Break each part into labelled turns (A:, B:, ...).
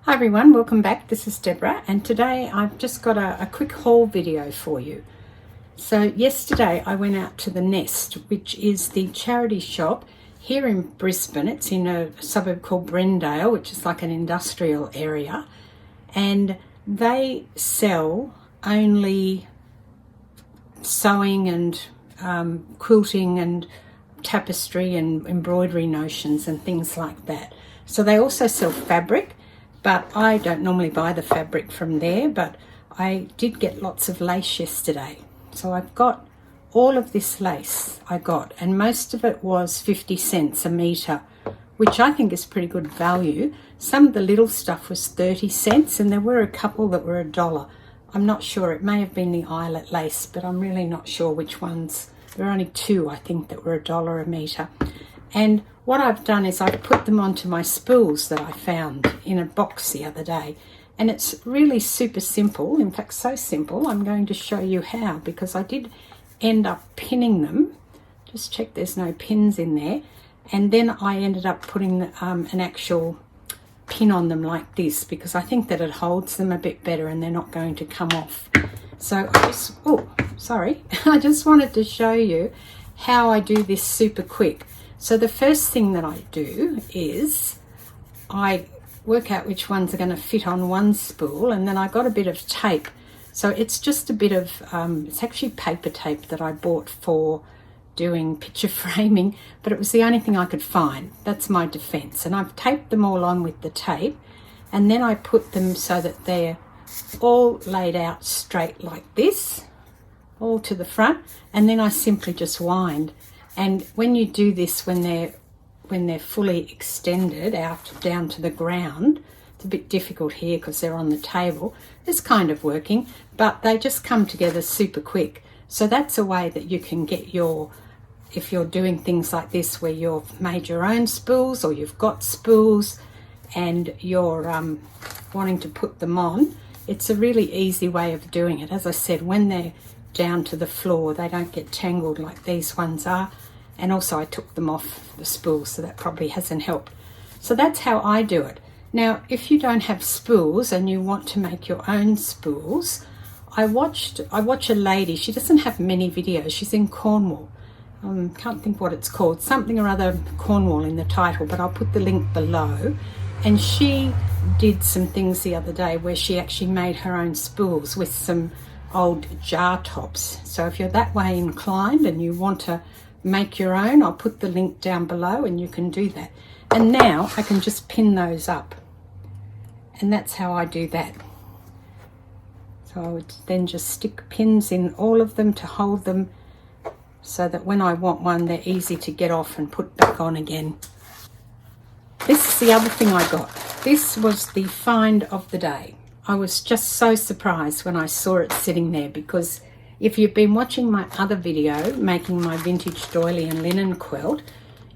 A: Hi everyone, welcome back. This is Deborah, and today I've just got a quick haul video for you. So yesterday I went out to the Nest, which is the charity shop here in Brisbane. It's in a suburb called Brendale, which is like an industrial area, and they sell only sewing and quilting and tapestry and embroidery notions and things like that. So they also sell fabric, but I don't normally buy the fabric from there, but I did get lots of lace yesterday. So I've got all of this lace I got, and most of it was 50 cents a metre, which I think is pretty good value. Some of the little stuff was 30 cents, and there were a couple that were $1. I'm not sure, it may have been the eyelet lace, but I'm really not sure which ones. There were only two, I think, that were $1 a metre. And what I've done is I've put them onto my spools that I found in a box the other day. And it's really super simple. In fact, so simple, I'm going to show you how, because I did end up pinning them. Just check there's no pins in there. And then I ended up putting an actual pin on them like this, because I think that it holds them a bit better and they're not going to come off. So I just wanted to show you how I do this super quick. So the first thing that I do is I work out which ones are going to fit on one spool, and then I got a bit of tape. So it's just a bit of, it's actually paper tape that I bought for doing picture framing, but it was the only thing I could find. That's my defense. And I've taped them all on with the tape, and then I put them so that they're all laid out straight like this, all to the front, and then I simply just wind. And when you do this, when they're fully extended out down to the ground, it's a bit difficult here because they're on the table. It's kind of working, but they just come together super quick. So that's a way that you can get your, if you're doing things like this where you've made your own spools or you've got spools and you're wanting to put them on, it's a really easy way of doing it. As I said, when they're down to the floor, they don't get tangled like these ones are. And also I took them off the spool, so that probably hasn't helped. So that's how I do it. Now, if you don't have spools and you want to make your own spools, I watch a lady. She doesn't have many videos. She's in Cornwall. Can't think what it's called. Something or other Cornwall in the title, but I'll put the link below. And she did some things the other day where she actually made her own spools with some old jar tops. So if you're that way inclined and you want to make your own, I'll put the link down below and you can do that. And now I can just pin those up, and that's how I do that. So I would then just stick pins in all of them to hold them so that when I want one, they're easy to get off and put back on again. This is the other thing I got. This was the find of the day. I was just so surprised when I saw it sitting there, because if you've been watching my other video, making my vintage doily and linen quilt,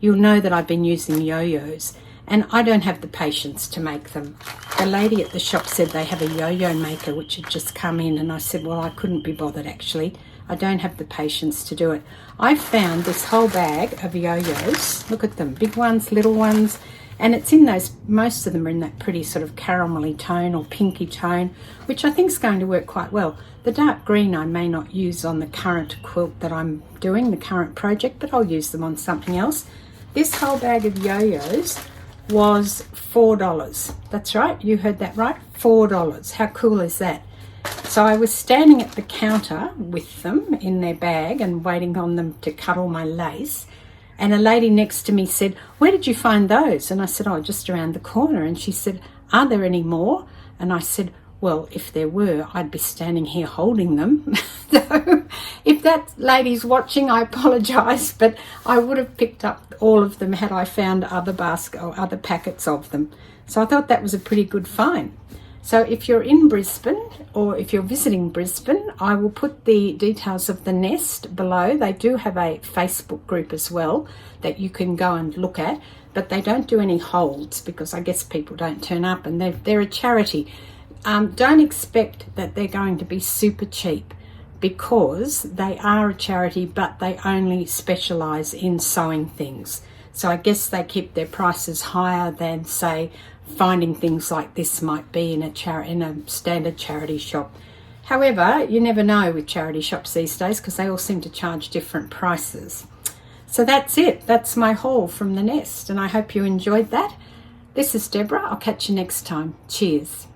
A: you'll know that I've been using yo-yos, and I don't have the patience to make them. The lady at the shop said they have a yo-yo maker which had just come in, and I said, well, I couldn't be bothered actually. I don't have the patience to do it. I found this whole bag of yo-yos. Look at them, big ones, little ones. And it's in those, most of them are in that pretty sort of caramelly tone or pinky tone, which I think is going to work quite well. The dark green I may not use on the current quilt that I'm doing, the current project, but I'll use them on something else. This whole bag of yo-yos was $4. That's right, you heard that right, $4. How cool is that? So I was standing at the counter with them in their bag and waiting on them to cut all my lace. And a lady next to me said, where did you find those? And I said, oh, just around the corner. And she said, are there any more? And I said, well, if there were, I'd be standing here holding them. So if that lady's watching, I apologise, but I would have picked up all of them had I found other basket or other packets of them. So I thought that was a pretty good find. So if you're in Brisbane or if you're visiting Brisbane, I will put the details of the Nest below. They do have a Facebook group as well that you can go and look at, but they don't do any holds because I guess people don't turn up, and they're a charity. Don't expect that they're going to be super cheap, because they are a charity, but they only specialise in sewing things. So I guess they keep their prices higher than, say, finding things like this might be in a standard charity shop. However, you never know with charity shops these days because they all seem to charge different prices. So that's it. That's my haul from the nest, and I hope you enjoyed that. This is Deborah. I'll catch you next time. Cheers.